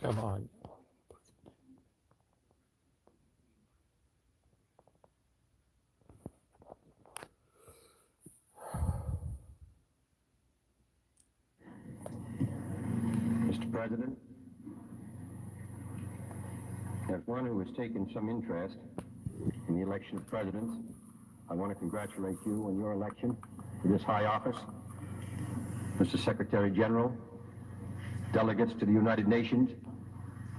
Come on. Mr. President, as one who has taken some interest in the election of presidents, I want to congratulate you on your election to this high office. Mr. Secretary General, delegates to the United Nations,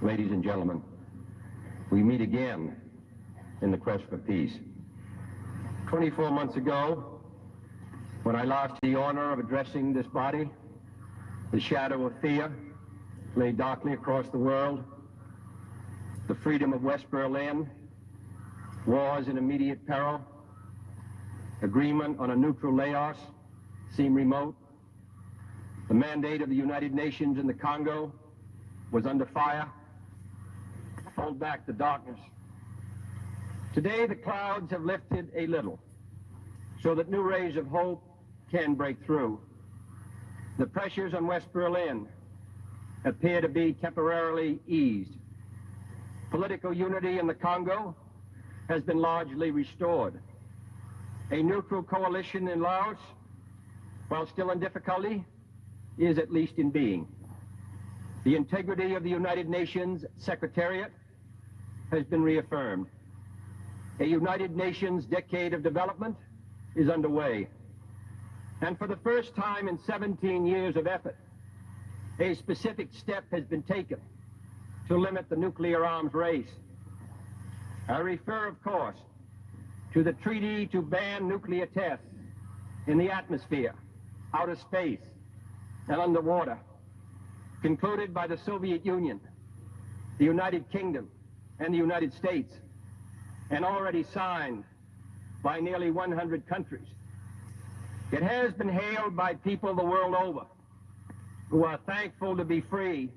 ladies and gentlemen, we meet again in the quest for peace. 24 months ago, when I lost the honor of addressing this body, the shadow of fear lay darkly across the world. The freedom of West Berlin, wars in immediate peril, agreement on a neutral Laos seemed remote. The mandate of the United Nations in the Congo was under fire. Hold back the darkness. Today the clouds have lifted a little so that new rays of hope can break through. The pressures on West Berlin appear to be temporarily eased. Political unity in the Congo has been largely restored. A neutral coalition in Laos, while still in difficulty, is at least in being. The integrity of the United Nations Secretariat has been reaffirmed. A United Nations decade of development is underway. And for the first time in 17 years of effort, a specific step has been taken to limit the nuclear arms race. I refer, of course, to the treaty to ban nuclear tests in the atmosphere, outer space, and underwater, concluded by the Soviet Union, the United Kingdom, and the United States, and already signed by nearly 100 countries. It has been hailed by people the world over who are thankful to be free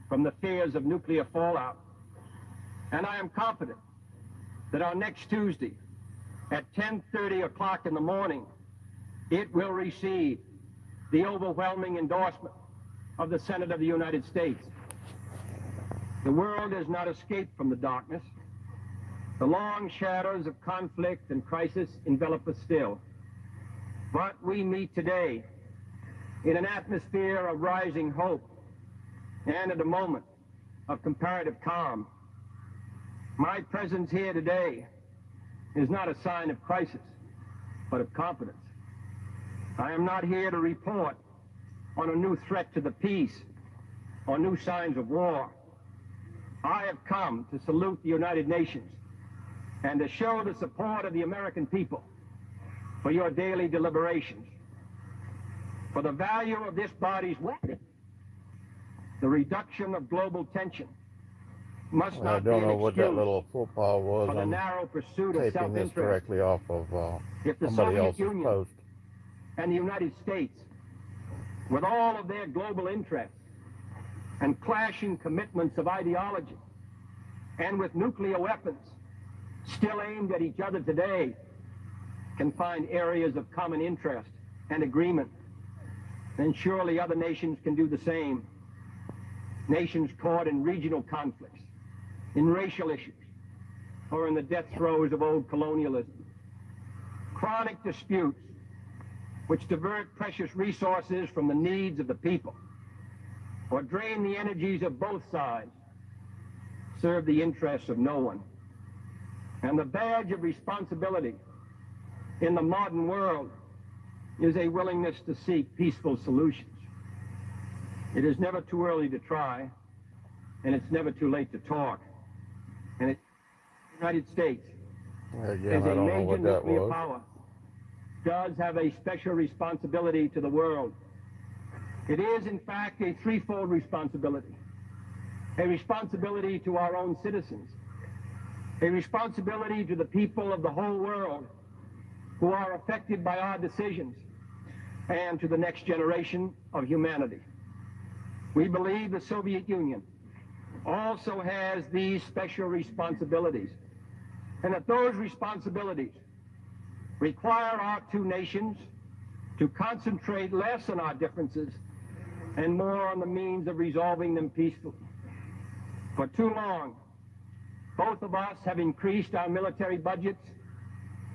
from the fears of nuclear fallout. And I am confident that on next Tuesday at 10:30 o'clock in the morning, it will receive the overwhelming endorsement of the Senate of the United States. The world has not escaped from the darkness. The long shadows of conflict and crisis envelop us still. But we meet today in an atmosphere of rising hope and at a moment of comparative calm. My presence here today is not a sign of crisis, but of confidence. I am not here to report on a new threat to the peace or new signs of war. I have come to salute the United Nations and to show the support of the American people for your daily deliberations. For the value of this body's work, the reduction of global tension must I not be don't an know what that excuse little football was. for the I'm narrow pursuit of taping this self-interest. directly off of If the somebody Soviet else's Union post. and the United States, with all of their global interests and clashing commitments of ideology, and with nuclear weapons still aimed at each other today, can find areas of common interest and agreement, then surely other nations can do the same. Nations caught in regional conflicts, in racial issues, or in the death throes of old colonialism. Chronic disputes which divert precious resources from the needs of the people or drain the energies of both sides serve the interests of no one. And the badge of responsibility in the modern world is a willingness to seek peaceful solutions. It is never too early to try, and it's never too late to talk. And the United States, Again, as I a don't know major what that nuclear was. power, does have a special responsibility to the world. It is, in fact, a threefold responsibility. A responsibility to our own citizens, a responsibility to the people of the whole world who are affected by our decisions, and to the next generation of humanity. We believe the Soviet Union also has these special responsibilities, and that those responsibilities require our two nations to concentrate less on our differences and more on the means of resolving them peacefully. For too long, both of us have increased our military budgets,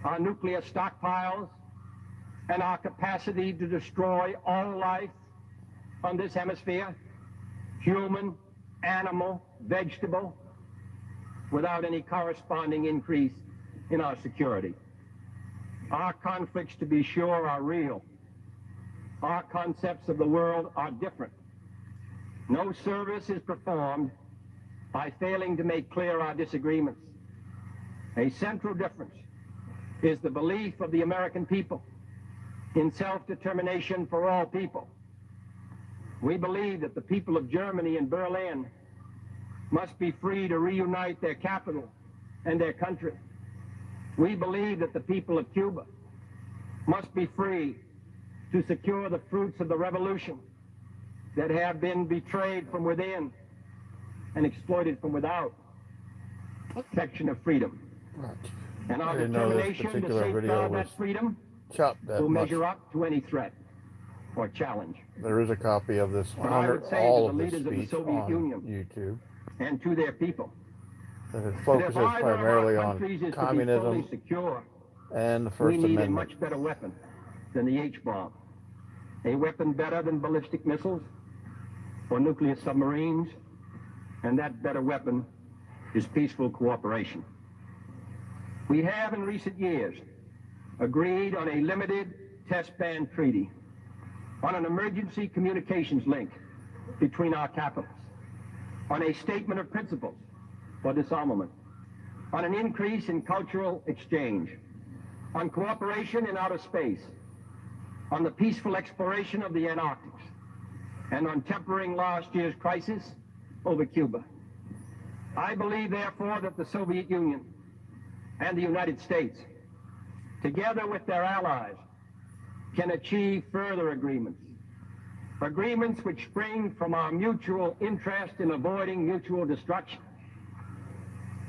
our nuclear stockpiles, and our capacity to destroy all life on this hemisphere, human, animal, vegetable, without any corresponding increase in our security. Our conflicts, to be sure, are real. Our concepts of the world are different. No service is performed by failing to make clear our disagreements. A central difference is the belief of the American people in self-determination for all people. We believe that the people of Germany and Berlin must be free to reunite their capital and their country. We believe that the people of Cuba must be free to secure the fruits of the revolution that have been betrayed from within and exploited from without. Protection of freedom. Right. And our I didn't know this determination to particular video safeguard was that freedom chopped that will much. measure up to any threat or challenge. There is a copy of this, But I would say all to of the this leaders of the speech Soviet on Union YouTube, and to their people, and it that focuses if either primarily of our on countries is to be communism fully secure, and the we First need a Amendment. much better weapon than the H-bomb. A weapon better than ballistic missiles or nuclear submarines, and that better weapon is peaceful cooperation. We have in recent years agreed on a limited test ban treaty, on an emergency communications link between our capitals, on a statement of principles for disarmament, on an increase in cultural exchange, on cooperation in outer space, on the peaceful exploration of the Antarctic, and on tempering last year's crisis over Cuba. I believe, therefore, that the Soviet Union and the United States, together with their allies, can achieve further agreements, agreements which spring from our mutual interest in avoiding mutual destruction.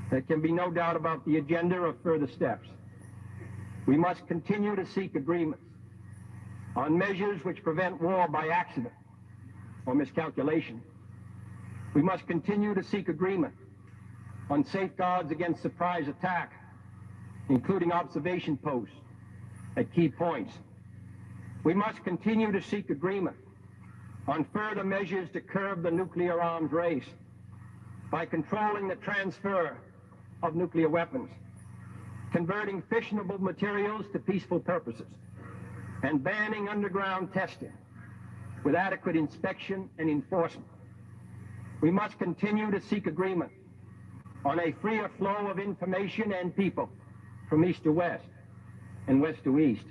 There can be no doubt about the agenda of further steps. We must continue to seek agreements on measures which prevent war by accident or miscalculation. We must continue to seek agreement on safeguards against surprise attack, including observation posts at key points. We must continue to seek agreement on further measures to curb the nuclear arms race by controlling the transfer of nuclear weapons, converting fissionable materials to peaceful purposes, and banning underground testing with adequate inspection and enforcement. We must continue to seek agreement on a freer flow of information and people from east to west and west to east.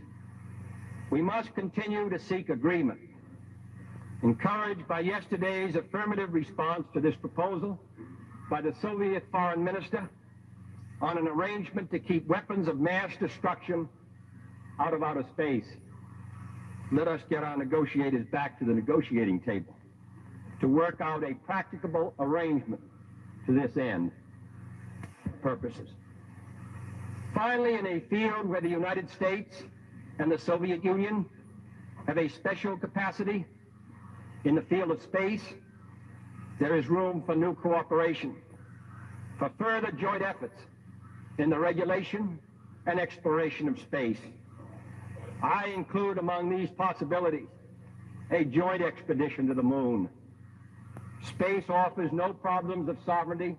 We must continue to seek agreement, encouraged by yesterday's affirmative response to this proposal by the Soviet foreign minister on an arrangement to keep weapons of mass destruction out of outer space. Let us get our negotiators back to the negotiating table to work out a practicable arrangement to this end purposes. Finally, in a field where the United States and the Soviet Union have a special capacity in the field of space, there is room for new cooperation, for further joint efforts in the regulation and exploration of space. I include among these possibilities a joint expedition to the moon. Space offers no problems of sovereignty.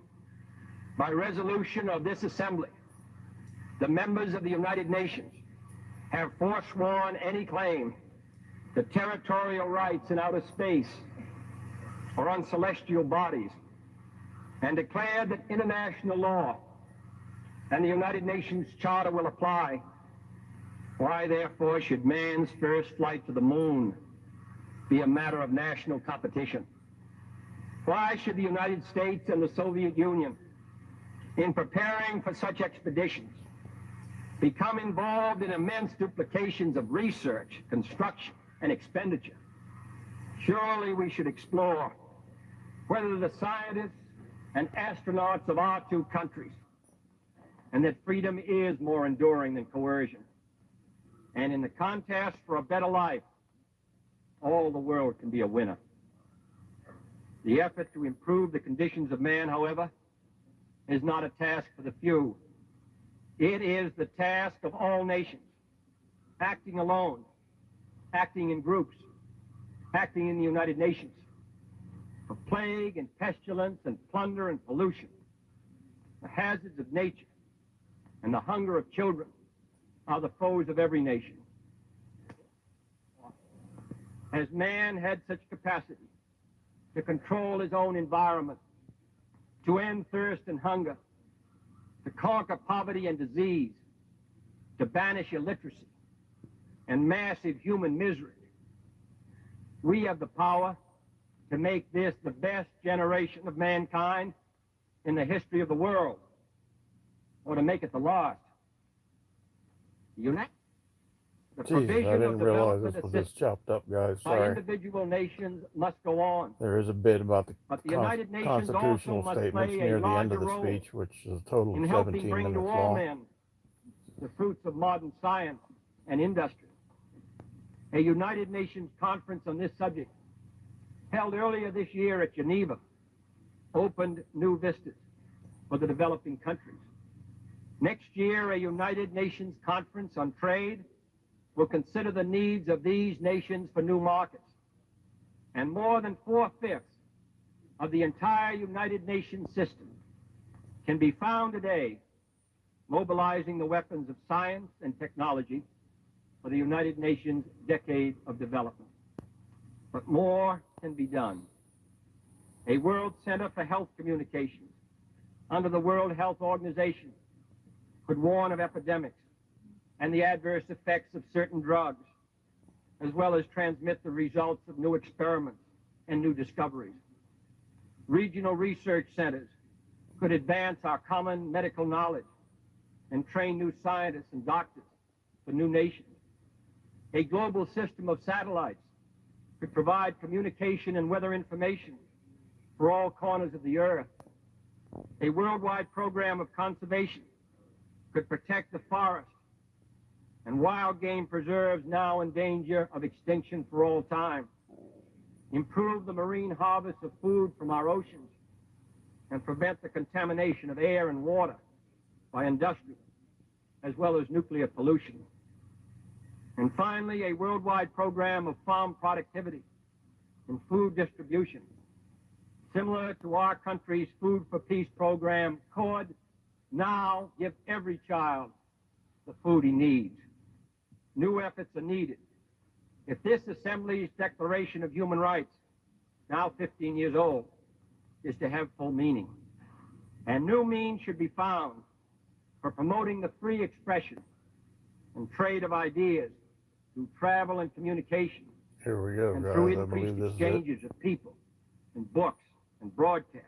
By resolution of this assembly, the members of the United Nations have forsworn any claim to territorial rights in outer space or on celestial bodies, and declared that international law and the United Nations Charter will apply. Why, therefore, should man's first flight to the moon be a matter of national competition? Why should the United States and the Soviet Union, in preparing for such expeditions, become involved in immense duplications of research, construction, and expenditure? Surely we should explore whether the scientists and astronauts of our two countries, and that freedom is more enduring than coercion. And in the contest for a better life, all the world can be a winner. The effort to improve the conditions of man, however, is not a task for the few. It is the task of all nations, acting alone, acting in groups, acting in the United Nations. For plague and pestilence and plunder and pollution, the hazards of nature and the hunger of children are the foes of every nation. Has man had such capacity to control his own environment, to end thirst and hunger, to conquer poverty and disease, to banish illiteracy and massive human misery? We have the power to make this the best generation of mankind in the history of the world, or to make it the last. The Jesus, I provision didn't of realize development this was this assistance chopped up, guys. by Sorry. individual nations must go on. There is a bit about the But the United Nations constitutional also must statements play a near the end larger of the role speech, which is a total in of helping 17 bring minutes to all long. men the fruits of modern science and industry. A United Nations conference on this subject, held earlier this year at Geneva, opened new vistas for the developing countries. Next year, a United Nations conference on trade will consider the needs of these nations for new markets. And more than 4/5 of the entire United Nations system can be found today mobilizing the weapons of science and technology for the United Nations decade of development. But more can be done. A World Center for Health Communications under the World Health Organization could warn of epidemics and the adverse effects of certain drugs, as well as transmit the results of new experiments and new discoveries. Regional research centers could advance our common medical knowledge and train new scientists and doctors for new nations. A global system of satellites could provide communication and weather information for all corners of the earth. A worldwide program of conservation could protect the forest and wild game preserves now in danger of extinction for all time, improve the marine harvest of food from our oceans, and prevent the contamination of air and water by industrial as well as nuclear pollution. And finally, a worldwide program of farm productivity and food distribution, similar to our country's Food for Peace program, could now give every child the food he needs. New efforts are needed. If this Assembly's Declaration of Human Rights, now 15 years old, is to have full meaning, and new means should be found for promoting the free expression and trade of ideas through travel and communication, Here we go, and guys. through I increased believe this is it. exchanges of people and books and broadcasts.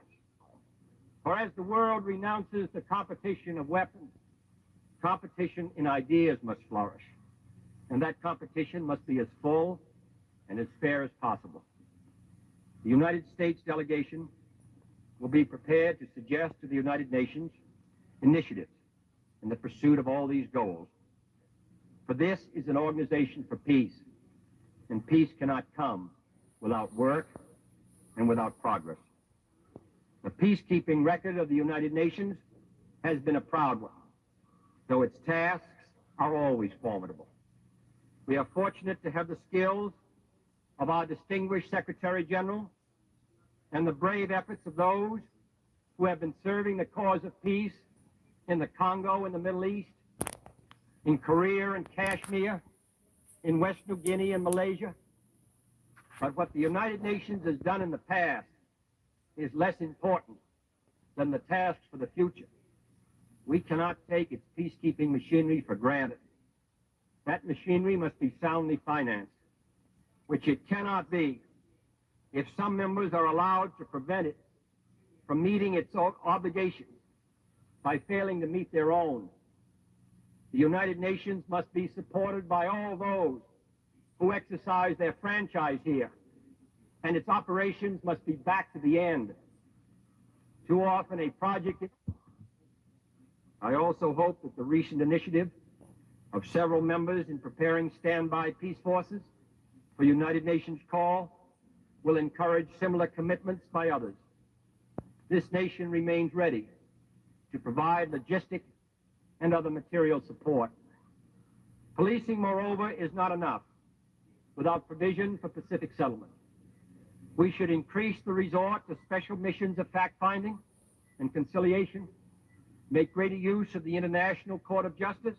For as the world renounces the competition of weapons, competition in ideas must flourish. And that competition must be as full and as fair as possible. The United States delegation will be prepared to suggest to the United Nations initiatives in the pursuit of all these goals. For this is an organization for peace, and peace cannot come without work and without progress. The peacekeeping record of the United Nations has been a proud one, though its tasks are always formidable. We are fortunate to have the skills of our distinguished Secretary General and the brave efforts of those who have been serving the cause of peace in the Congo and the Middle East, in Korea and Kashmir, in West New Guinea and Malaysia. But what the United Nations has done in the past is less important than the tasks for the future. We cannot take its peacekeeping machinery for granted. That machinery must be soundly financed, which it cannot be if some members are allowed to prevent it from meeting its obligations by failing to meet their own. The United Nations must be supported by all those who exercise their franchise here, and its operations must be backed to the end. Too often a project... I also hope that the recent initiative of several members in preparing standby peace forces for United Nations call will encourage similar commitments by others. This nation remains ready to provide logistic and other material support. Policing, moreover, is not enough without provision for Pacific settlement. We should increase the resort to special missions of fact-finding and conciliation, make greater use of the International Court of Justice,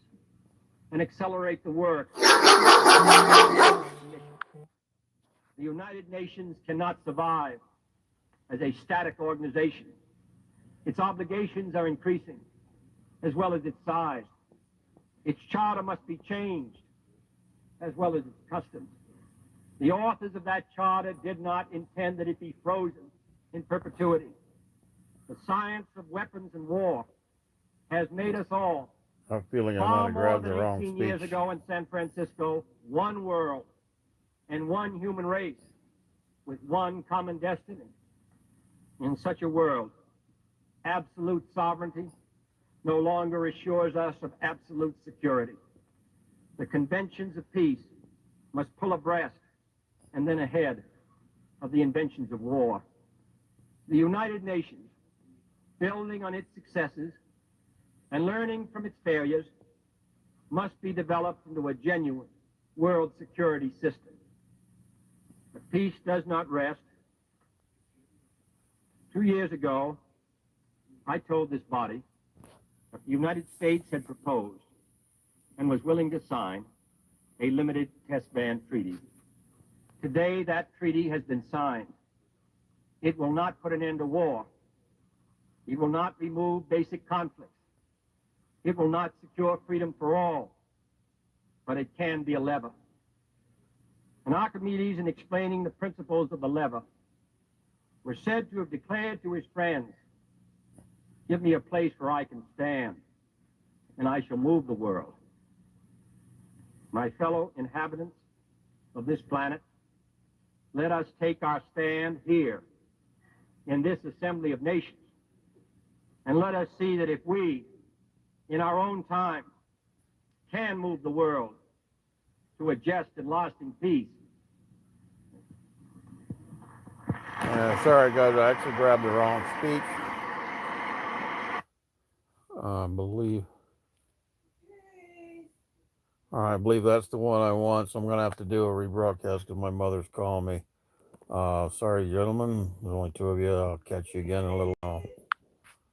and accelerate the work. The United Nations cannot survive as a static organization. Its obligations are increasing, as well as its size. Its charter must be changed, as well as its customs. The authors of that charter did not intend that it be frozen in perpetuity. The science of weapons and war has made us all, I'm feeling I far might have more grabbed than the wrong 18 years speech. ago in San Francisco, one world and one human race with one common destiny. In such a world, absolute sovereignty no longer assures us of absolute security. The conventions of peace must pull abreast and then ahead of the inventions of war. The United Nations, building on its successes and learning from its failures, must be developed into a genuine world security system. But peace does not rest. 2 years ago, I told this body that the United States had proposed and was willing to sign a limited test ban treaty. Today, that treaty has been signed. It will not put an end to war. It will not remove basic conflicts. It will not secure freedom for all, but it can be a lever. And Archimedes, in explaining the principles of the lever, was said to have declared to his friends, "Give me a place where I can stand, and I shall move the world." My fellow inhabitants of this planet, let us take our stand here in this assembly of nations, and let us see that if we, in our own time, can move the world to a just and lasting peace. Sorry, guys, I actually grabbed the wrong speech. I believe that's the one I want, so I'm going to have to do a rebroadcast because my mother's calling me. Sorry, gentlemen. There's only two of you. I'll catch you again in a little while.